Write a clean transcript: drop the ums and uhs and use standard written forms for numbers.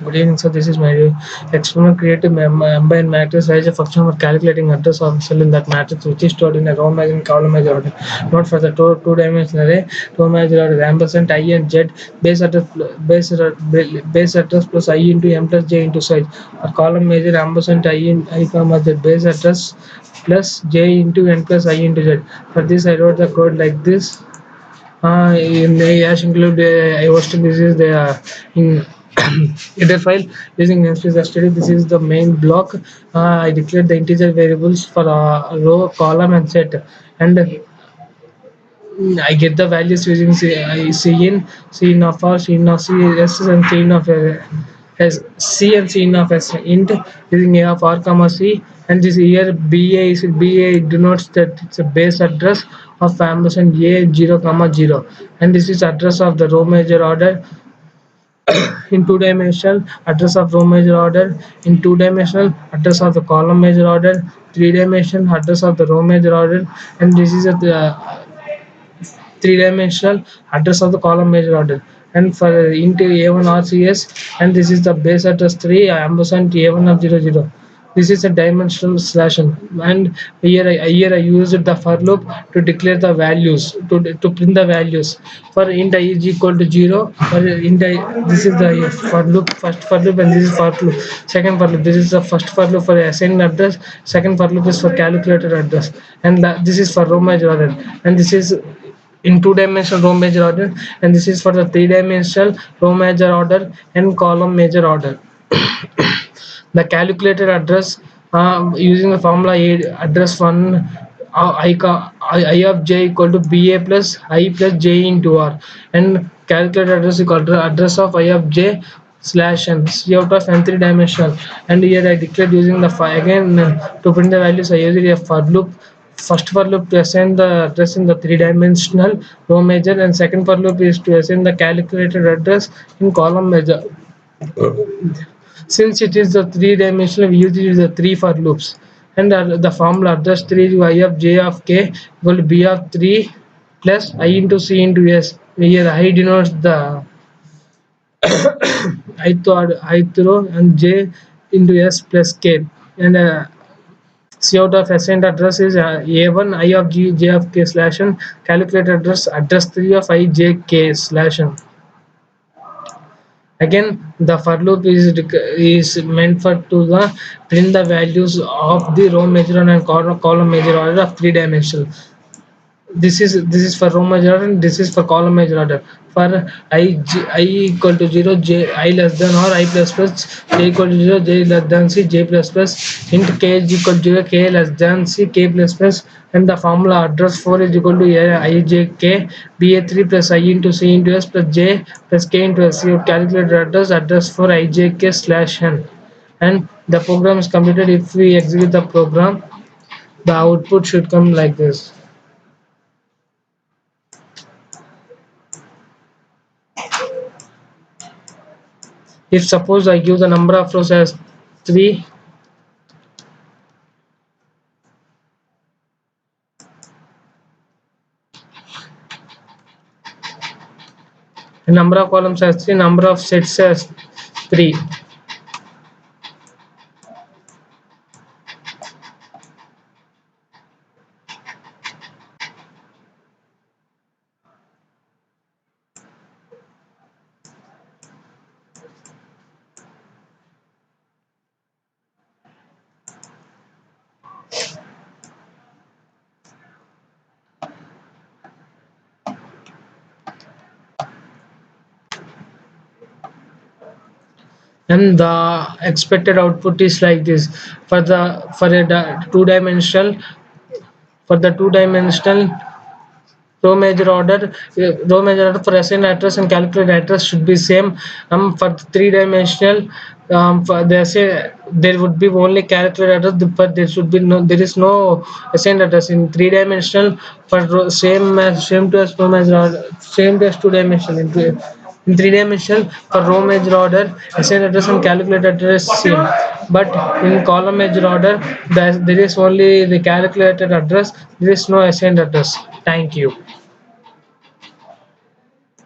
Good evening, sir. This is my experiment creative combined matrix as a function for calculating address of cell in that matrix, which is stored in a row image and column image order. Not for the two-dimensional array, row image order ampersand I and z base address plus I into m plus j into size. Or column measure ampersand I in I comma z base address plus j into n plus I into z. For this, I wrote the code like this. In the hash include I was to this is the in header file using namespace std. This is the main block. I declared the integer variables for row, column, and set, and I get the values using C in of R, C in of C, S, and C in of S, C and C in of S int using A of R comma C. And this here BA denotes that it's a base address of ampersand A 0 comma 0, and this is address of the row major order in two-dimensional, address of row major order in two-dimensional, address of the column major order, three-dimensional, address of the row major order, and this is a three-dimensional address of the column major order. And for into a1 RCS, and this is the base address 3 ampersand a1 of 00. This is a dimensional slash n. And here I used the for loop to declare the values, to print the values. For int I is equal to 0, for int I, this is the for loop, first for loop, and this is for loop, second for loop. This is the first for loop for assigned address, second for loop is for calculated address, and this is for row major order, and this is in two-dimensional row major order, and this is for the three-dimensional row major order and column major order. The calculated address using the formula address 1 I of j equal to ba plus I plus j into r, and calculated address equal to address of I of j slash n, c out of n three-dimensional. And here I declared using the again to print the values I used a for loop. First for loop to assign the address in the three-dimensional row major, and second for loop is to assign the calculated address in column major. Since it is the three-dimensional, we use the three for loops, and the formula address 3 is I of j of k equal to b of 3 plus I into c into s. Here I denotes the ith row and j into s plus k, and C out of assigned address is a1 I of j of k slash n, calculated address 3 of I j k slash n. Again, the for loop is meant for to the print the values of the row major and column major order of three-dimensional. This is for row major order, and this is for column major order. For I equal to 0, j I less than or I plus plus, j equal to 0, j less than c, j plus plus, int k is equal to 0, k less than c, k plus plus, and the formula address 4 is equal to I j k ba3 plus I into c into s plus j plus k into s. You calculate address for I j k slash n, and the program is completed. If we execute the program, the output should come like this. If suppose I give the number of rows as 3, the number of columns as 3, number of sets as 3. And the expected output is like this. For a two-dimensional row major order for assigned address and calculated address should be same. For the three-dimensional, for they say there would be only calculated address, but there is no assigned address in three-dimensional. For same to as row major order, same to as two-dimensional. In three-dimensional, for row major order, assigned address and calculated address same, but in column major order, there is only the calculated address. There is no assigned address. Thank you.